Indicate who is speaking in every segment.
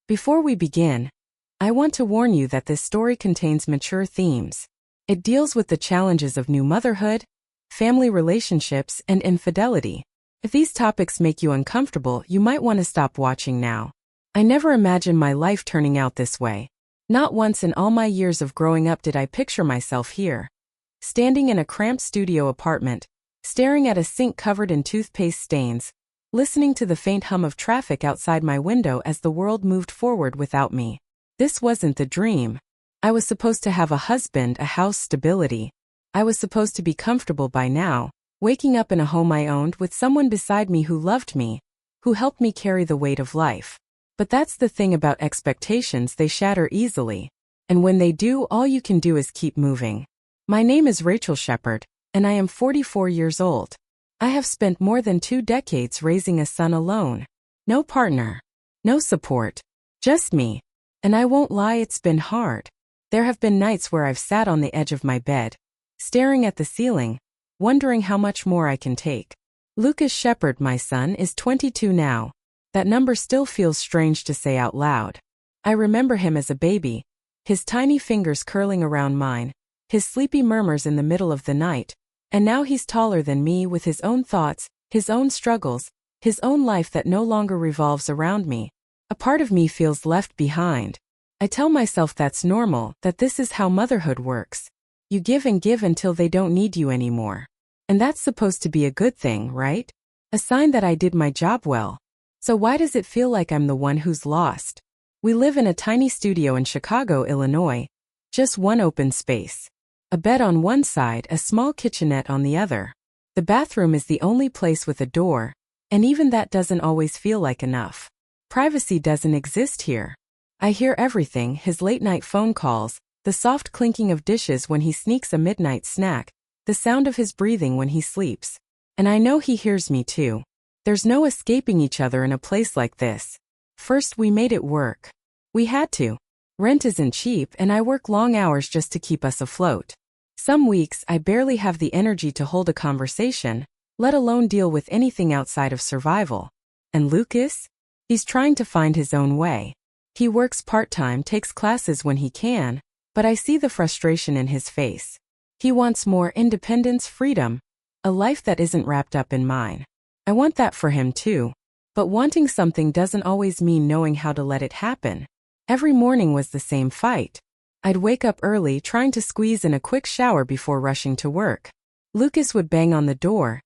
Speaker 1: Before we begin, I want to warn you that this story contains mature themes. It deals with the challenges of new motherhood, family relationships, and infidelity. If these topics make you uncomfortable, you might want to stop watching now. I never imagined my life turning out this way. Not once in all my years of growing up did I picture myself here. Standing in a cramped studio apartment, staring at a sink covered in toothpaste stains, listening to the faint hum of traffic outside my window as the world moved forward without me. This wasn't the dream. I was supposed to have a husband, a house, stability. I was supposed to be comfortable by now, waking up in a home I owned with someone beside me who loved me, who helped me carry the weight of life. But that's the thing about expectations, they shatter easily. And when they do, all you can do is keep moving. My name is Rachel Shepherd, and I am 44 years old. I have spent more than 2 decades raising a son alone. No partner. No support. Just me. And I won't lie, it's been hard. There have been nights where I've sat on the edge of my bed, staring at the ceiling, wondering how much more I can take. Lucas Shepherd, my son, is 22 now. That number still feels strange to say out loud. I remember him as a baby, his tiny fingers curling around mine, his sleepy murmurs in the middle of the night. And now he's taller than me with his own thoughts, his own struggles, his own life that no longer revolves around me. A part of me feels left behind. I tell myself that's normal, that this is how motherhood works. You give and give until they don't need you anymore. And that's supposed to be a good thing, right? A sign that I did my job well. So why does it feel like I'm the one who's lost? We live in a tiny studio in Chicago, Illinois. Just one open space. A bed on one side, a small kitchenette on the other. The bathroom is the only place with a door, and even that doesn't always feel like enough. Privacy doesn't exist here. I hear everything, his late-night phone calls, the soft clinking of dishes when he sneaks a midnight snack, the sound of his breathing when he sleeps. And I know he hears me too. There's no escaping each other in a place like this. First, we made it work. We had to. Rent isn't cheap, and I work long hours just to keep us afloat. Some weeks, I barely have the energy to hold a conversation, let alone deal with anything outside of survival. And Lucas? He's trying to find his own way. He works part-time, takes classes when he can, but I see the frustration in his face. He wants more independence, freedom, a life that isn't wrapped up in mine. I want that for him too. But wanting something doesn't always mean knowing how to let it happen. Every morning was the same fight. I'd wake up early trying to squeeze in a quick shower before rushing to work. Lucas would bang on the door,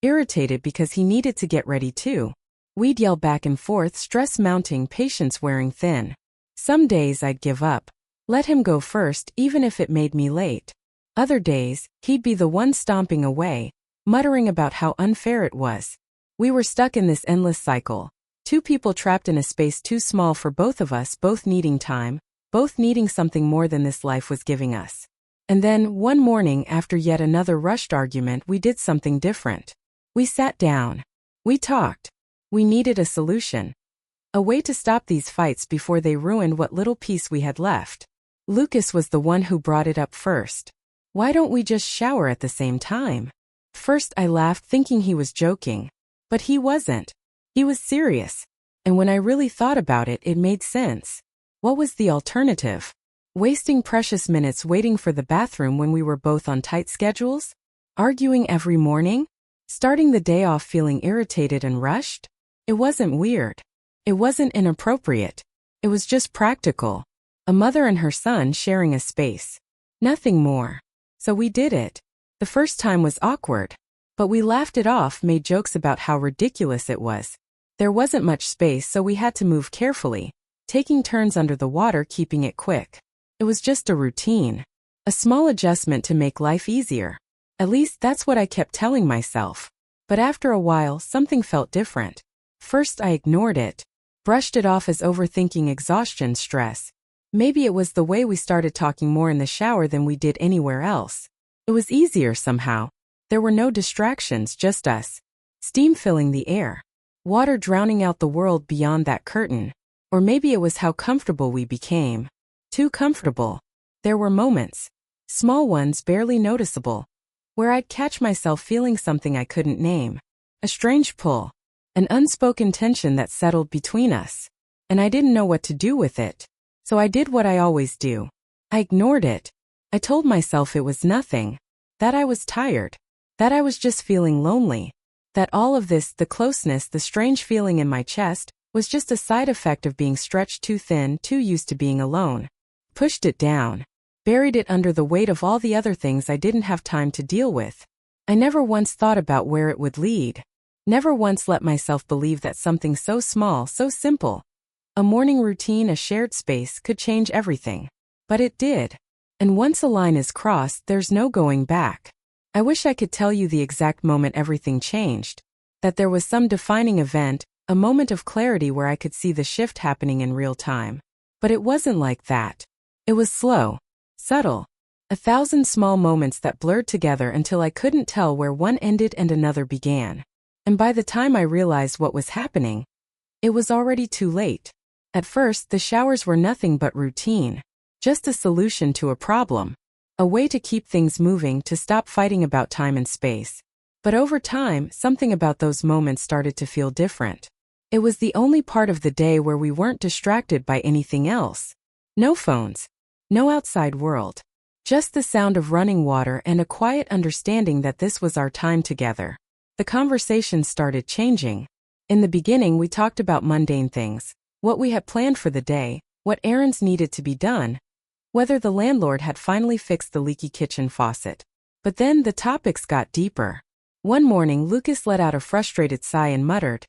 Speaker 1: irritated because he needed to get ready too. We'd yell back and forth, stress mounting, patience wearing thin. Some days I'd give up, let him go first even if it made me late. Other days, he'd be the one stomping away, muttering about how unfair it was. We were stuck in this endless cycle. 2 people trapped in a space too small for both of us, both needing time, both needing something more than this life was giving us. And then, one morning after yet another rushed argument, we did something different. We sat down. We talked. We needed a solution. A way to stop these fights before they ruined what little peace we had left. Lucas was the one who brought it up first. Why don't we just shower at the same time? First I laughed thinking he was joking. But he wasn't. He was serious. And when I really thought about it, it made sense. What was the alternative? Wasting precious minutes waiting for the bathroom when we were both on tight schedules? Arguing every morning? Starting the day off feeling irritated and rushed? It wasn't weird. It wasn't inappropriate. It was just practical. A mother and her son sharing a space. Nothing more. So we did it. The first time was awkward. But we laughed it off, made jokes about how ridiculous it was. There wasn't much space, so we had to move carefully, taking turns under the water, keeping it quick. It was just a routine. A small adjustment to make life easier. At least that's what I kept telling myself. But after a while, something felt different. First I ignored it, brushed it off as overthinking, exhaustion, stress. Maybe it was the way we started talking more in the shower than we did anywhere else. It was easier somehow. There were no distractions, just us. Steam filling the air. Water drowning out the world beyond that curtain. Or maybe it was how comfortable we became. Too comfortable. There were moments, small ones barely noticeable, where I'd catch myself feeling something I couldn't name. A strange pull. An unspoken tension that settled between us. and I didn't know what to do with it. So I did what I always do. I ignored it. I told myself it was nothing, that I was tired, that I was just feeling lonely, that all of this, the closeness, the strange feeling in my chest, was just a side effect of being stretched too thin, too used to being alone. Pushed it down, buried it under the weight of all the other things I didn't have time to deal with. I never once thought about where it would lead. Never once let myself believe that something so small, so simple, a morning routine, a shared space, could change everything. But it did. And once a line is crossed, there's no going back. I wish I could tell you the exact moment everything changed, that there was some defining event, a moment of clarity where I could see the shift happening in real time. But it wasn't like that. It was slow, subtle, 1,000 small moments that blurred together until I couldn't tell where one ended and another began. And by the time I realized what was happening, it was already too late. At first, the showers were nothing but routine. Just a solution to a problem. A way to keep things moving, to stop fighting about time and space. But over time, something about those moments started to feel different. It was the only part of the day where we weren't distracted by anything else. No phones. No outside world. Just the sound of running water and a quiet understanding that this was our time together. The conversation started changing. In the beginning, we talked about mundane things. What we had planned for the day, what errands needed to be done, whether the landlord had finally fixed the leaky kitchen faucet. But then the topics got deeper. One morning, Lucas let out a frustrated sigh and muttered,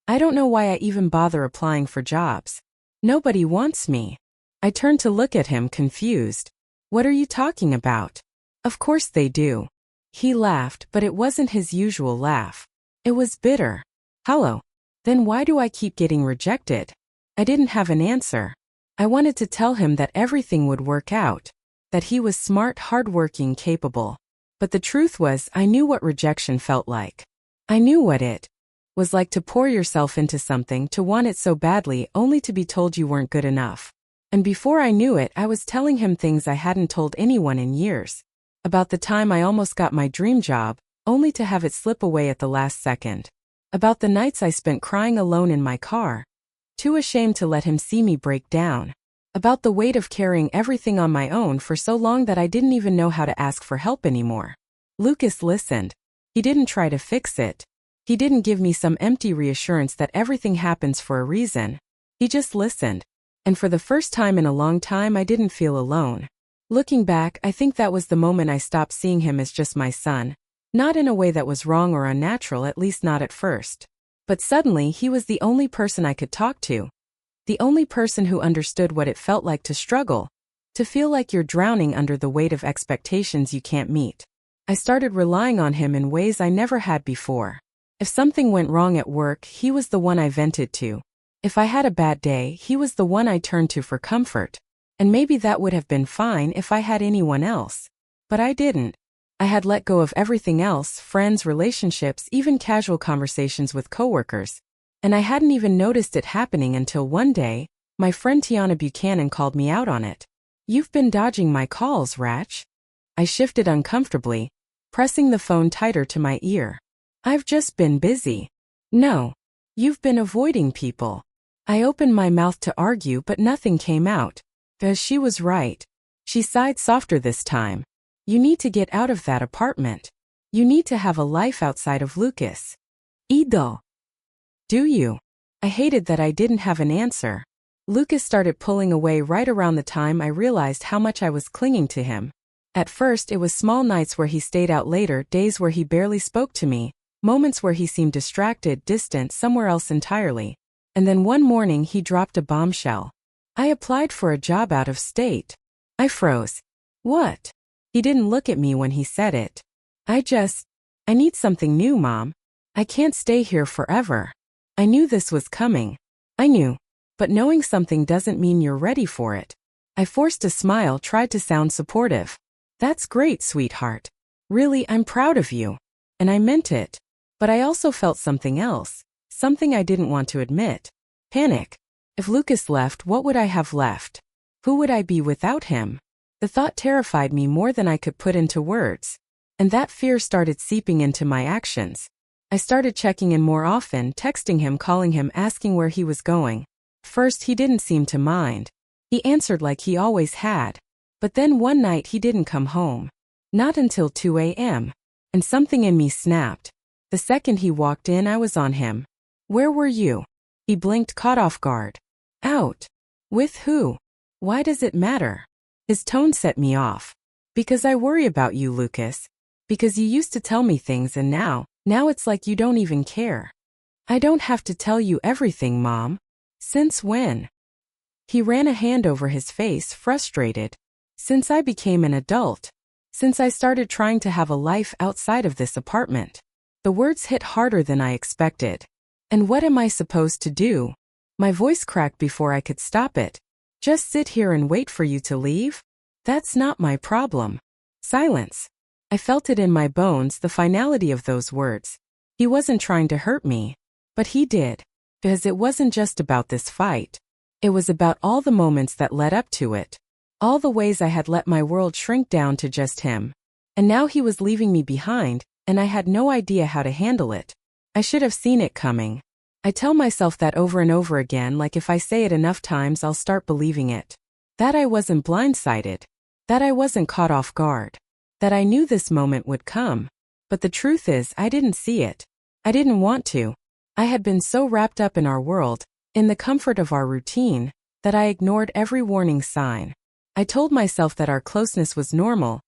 Speaker 1: "I don't know why I even bother applying for jobs. Nobody wants me." I turned to look at him, confused. "What are you talking about?" "Of course they do." He laughed, but it wasn't his usual laugh. It was bitter. "Hello. Then why do I keep getting rejected?" I didn't have an answer. I wanted to tell him that everything would work out, that he was smart, hardworking, capable. But the truth was, I knew what rejection felt like. I knew what it was like to pour yourself into something, to want it so badly, only to be told you weren't good enough. And before I knew it, I was telling him things I hadn't told anyone in years. About the time I almost got my dream job, only to have it slip away at the last second. About the nights I spent crying alone in my car, too ashamed to let him see me break down. About the weight of carrying everything on my own for so long that I didn't even know how to ask for help anymore. Lucas listened. He didn't try to fix it. He didn't give me some empty reassurance that everything happens for a reason. He just listened. And for the first time in a long time, I didn't feel alone. Looking back, I think that was the moment I stopped seeing him as just my son. Not in a way that was wrong or unnatural, at least not at first. But suddenly, he was the only person I could talk to. The only person who understood what it felt like to struggle. To feel like you're drowning under the weight of expectations you can't meet. I started relying on him in ways I never had before. If something went wrong at work, he was the one I vented to. If I had a bad day, he was the one I turned to for comfort. And maybe that would have been fine if I had anyone else. But I didn't. I had let go of everything else, friends, relationships, even casual conversations with coworkers. And I hadn't even noticed it happening until one day, my friend Tiana Buchanan called me out on it. "You've been dodging my calls, Ratch." I shifted uncomfortably, pressing the phone tighter to my ear. "I've just been busy." "No. You've been avoiding people." I opened my mouth to argue, but nothing came out. She was right. She sighed softer this time. "You need to get out of that apartment. You need to have a life outside of Lucas." "Ido. Do you?" I hated that I didn't have an answer. Lucas started pulling away right around the time I realized how much I was clinging to him. At first, it was small nights where he stayed out later, days where he barely spoke to me, moments where he seemed distracted, distant, somewhere else entirely. And then one morning he dropped a bombshell. "I applied for a job out of state." I froze. "What?" He didn't look at me when he said it. I need something new, Mom. I can't stay here forever." I knew this was coming. I knew. But knowing something doesn't mean you're ready for it. I forced a smile, tried to sound supportive. "That's great, sweetheart. Really, I'm proud of you." And I meant it. But I also felt something else. Something I didn't want to admit. Panic. If Lucas left, what would I have left? Who would I be without him? The thought terrified me more than I could put into words. And that fear started seeping into my actions. I started checking in more often, texting him, calling him, asking where he was going. First, he didn't seem to mind. He answered like he always had. But then one night he didn't come home. Not until 2 a.m. And something in me snapped. The second he walked in, I was on him. Where were you? He blinked, caught off guard. Out. With who? Why does it matter? His tone set me off. Because I worry about you, Lucas. Because you used to tell me things and now it's like you don't even care. I don't have to tell you everything, Mom. Since when? He ran a hand over his face, frustrated. Since I became an adult. Since I started trying to have a life outside of this apartment. The words hit harder than I expected. And what am I supposed to do? My voice cracked before I could stop it. Just sit here and wait for you to leave? That's not my problem. Silence. I felt it in my bones, the finality of those words. He wasn't trying to hurt me. But he did. Because it wasn't just about this fight. It was about all the moments that led up to it. All the ways I had let my world shrink down to just him. And now he was leaving me behind, and I had no idea how to handle it. I should have seen it coming. I tell myself that over and over again, like if I say it enough times I'll start believing it. That I wasn't blindsided. That I wasn't caught off guard. That I knew this moment would come. But the truth is, I didn't see it. I didn't want to. I had been so wrapped up in our world, in the comfort of our routine, that I ignored every warning sign. I told myself that our closeness was normal,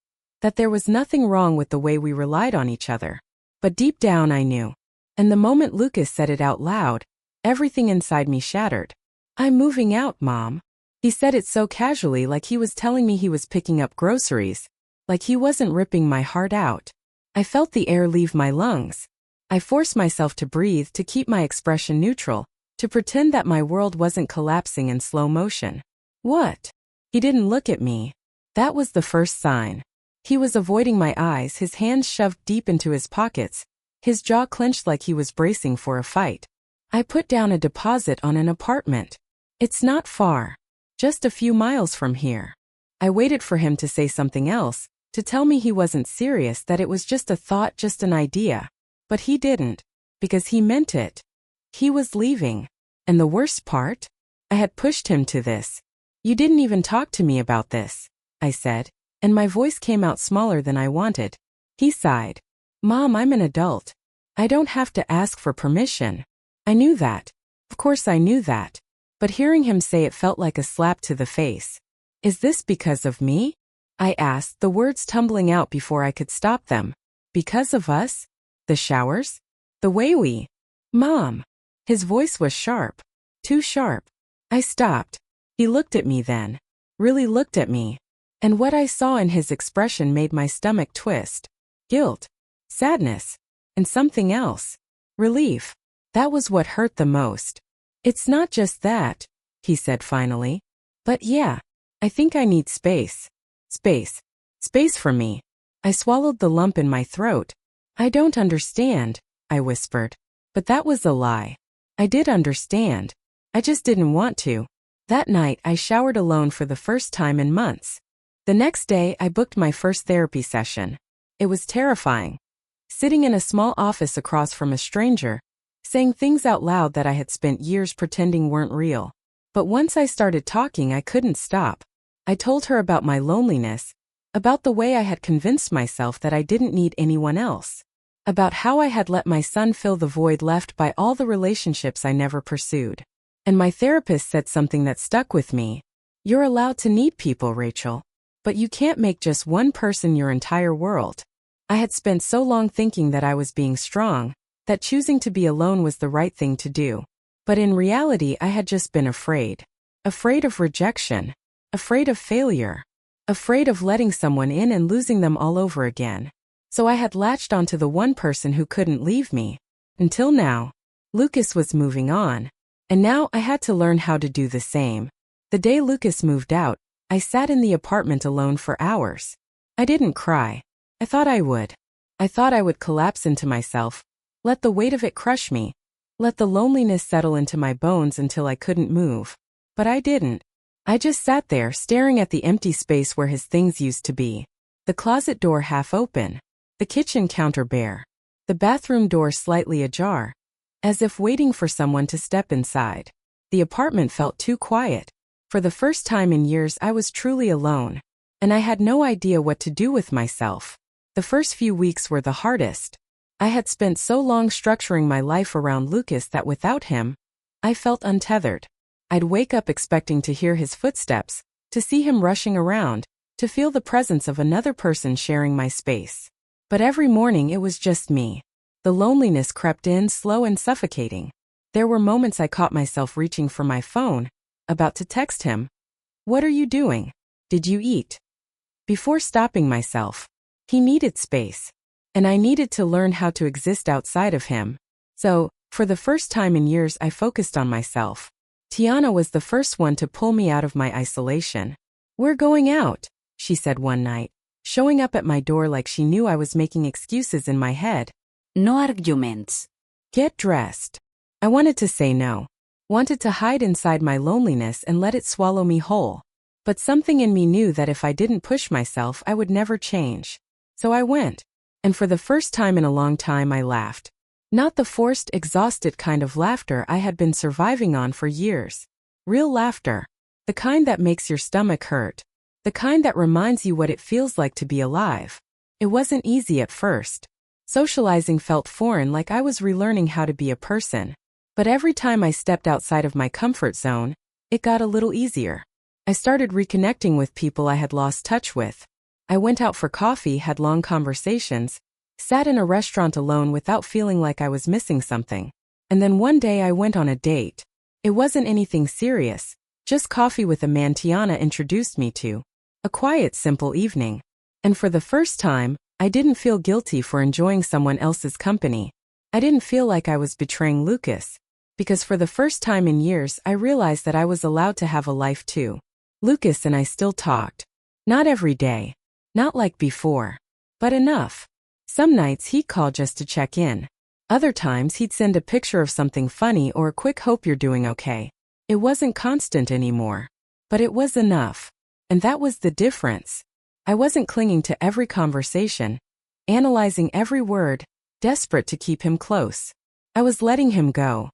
Speaker 1: that there was nothing wrong with the way we relied on each other. But deep down I knew. And the moment Lucas said it out loud, everything inside me shattered. I'm moving out, Mom. He said it so casually, like he was telling me he was picking up groceries, like he wasn't ripping my heart out. I felt the air leave my lungs. I forced myself to breathe, to keep my expression neutral, to pretend that my world wasn't collapsing in slow motion. What? He didn't look at me. That was the first sign. He was avoiding my eyes, his hands shoved deep into his pockets, his jaw clenched like he was bracing for a fight. I put down a deposit on an apartment. It's not far. Just a few miles from here. I waited for him to say something else, to tell me he wasn't serious, that it was just a thought, just an idea. But he didn't. Because he meant it. He was leaving. And the worst part? I had pushed him to this. You didn't even talk to me about this, I said, and my voice came out smaller than I wanted. He sighed. Mom, I'm an adult. I don't have to ask for permission. I knew that. Of course I knew that. But hearing him say it felt like a slap to the face. Is this because of me? I asked, the words tumbling out before I could stop them. Because of us? The showers? The way we... Mom. His voice was sharp. Too sharp. I stopped. He looked at me then. Really looked at me. And what I saw in his expression made my stomach twist. Guilt. Sadness. And something else. Relief. That was what hurt the most. It's not just that, he said finally. But yeah, I think I need space. Space. Space for me. I swallowed the lump in my throat. I don't understand, I whispered. But that was a lie. I did understand. I just didn't want to. That night, I showered alone for the first time in months. The next day, I booked my first therapy session. It was terrifying. Sitting in a small office across from a stranger, saying things out loud that I had spent years pretending weren't real. But once I started talking, I couldn't stop. I told her about my loneliness, about the way I had convinced myself that I didn't need anyone else, about how I had let my son fill the void left by all the relationships I never pursued. And my therapist said something that stuck with me. You're allowed to need people, Rachel. But you can't make just one person your entire world. I had spent so long thinking that I was being strong, that choosing to be alone was the right thing to do. But in reality, I had just been afraid. Afraid of rejection. Afraid of failure. Afraid of letting someone in and losing them all over again. So I had latched onto the one person who couldn't leave me. Until now. Lucas was moving on. And now I had to learn how to do the same. The day Lucas moved out, I sat in the apartment alone for hours. I didn't cry. I thought I would. I thought I would collapse into myself, let the weight of it crush me, let the loneliness settle into my bones until I couldn't move. But I didn't. I just sat there staring at the empty space where his things used to be. The closet door half open, the kitchen counter bare, the bathroom door slightly ajar, as if waiting for someone to step inside. The apartment felt too quiet. For the first time in years I was truly alone. And I had no idea what to do with myself. The first few weeks were the hardest. I had spent so long structuring my life around Lucas that without him, I felt untethered. I'd wake up expecting to hear his footsteps, to see him rushing around, to feel the presence of another person sharing my space. But every morning it was just me. The loneliness crept in slow and suffocating. There were moments I caught myself reaching for my phone, about to text him. "What are you doing? Did you eat?" Before stopping myself. He needed space. And I needed to learn how to exist outside of him. So, for the first time in years I focused on myself. Tiana was the first one to pull me out of my isolation. "We're going out," she said one night, showing up at my door like she knew I was making excuses in my head.
Speaker 2: No arguments.
Speaker 1: "Get dressed." I wanted to say no. Wanted to hide inside my loneliness and let it swallow me whole. But something in me knew that if I didn't push myself I would never change. So I went. And for the first time in a long time I laughed. Not the forced, exhausted kind of laughter I had been surviving on for years. Real laughter. The kind that makes your stomach hurt. The kind that reminds you what it feels like to be alive. It wasn't easy at first. Socializing felt foreign, like I was relearning how to be a person. But every time I stepped outside of my comfort zone, it got a little easier. I started reconnecting with people I had lost touch with. I went out for coffee, had long conversations, sat in a restaurant alone without feeling like I was missing something. And then one day I went on a date. It wasn't anything serious, just coffee with a man Tiana introduced me to. A quiet, simple evening. And for the first time, I didn't feel guilty for enjoying someone else's company. I didn't feel like I was betraying Lucas. Because for the first time in years I realized that I was allowed to have a life too. Lucas and I still talked. Not every day. Not like before. But enough. Some nights he'd call just to check in. Other times he'd send a picture of something funny or a quick "hope you're doing okay." It wasn't constant anymore. But it was enough. And that was the difference. I wasn't clinging to every conversation, analyzing every word, desperate to keep him close. I was letting him go.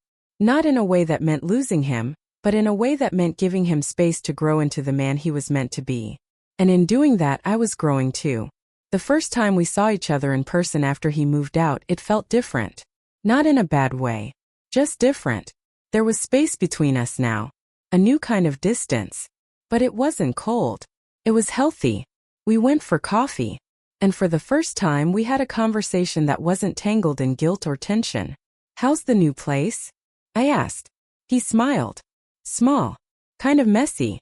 Speaker 1: Not in a way that meant losing him, but in a way that meant giving him space to grow into the man he was meant to be. And in doing that I was growing too. The first time we saw each other in person after he moved out, it felt different. Not in a bad way. Just different. There was space between us now. A new kind of distance. But it wasn't cold. It was healthy. We went for coffee. And for the first time we had a conversation that wasn't tangled in guilt or tension. "How's the new place?" I asked. He smiled. "Small. Kind of messy.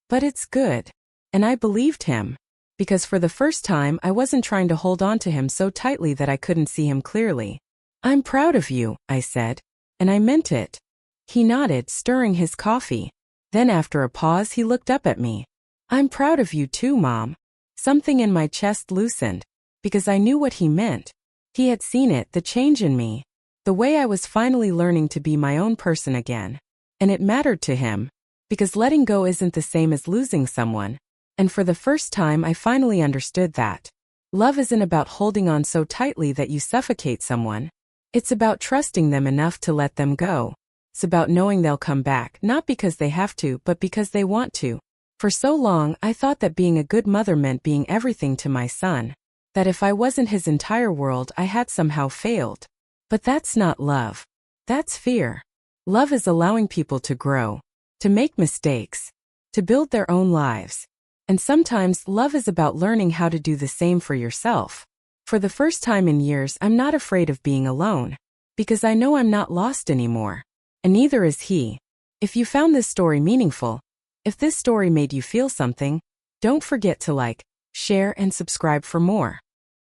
Speaker 1: But it's good." And I believed him. Because for the first time I wasn't trying to hold on to him so tightly that I couldn't see him clearly. "I'm proud of you," I said. And I meant it. He nodded, stirring his coffee. Then after a pause he looked up at me. "I'm proud of you too, Mom." Something in my chest loosened. Because I knew what he meant. He had seen it, the change in me. The way I was finally learning to be my own person again. And it mattered to him. Because letting go isn't the same as losing someone. And for the first time I finally understood that. Love isn't about holding on so tightly that you suffocate someone. It's about trusting them enough to let them go. It's about knowing they'll come back, not because they have to, but because they want to. For so long I thought that being a good mother meant being everything to my son. That if I wasn't his entire world I had somehow failed. But that's not love. That's fear. Love is allowing people to grow. To make mistakes. To build their own lives. And sometimes love is about learning how to do the same for yourself. For the first time in years I'm not afraid of being alone. Because I know I'm not lost anymore. And neither is he. If you found this story meaningful, if this story made you feel something, don't forget to like, share and subscribe for more.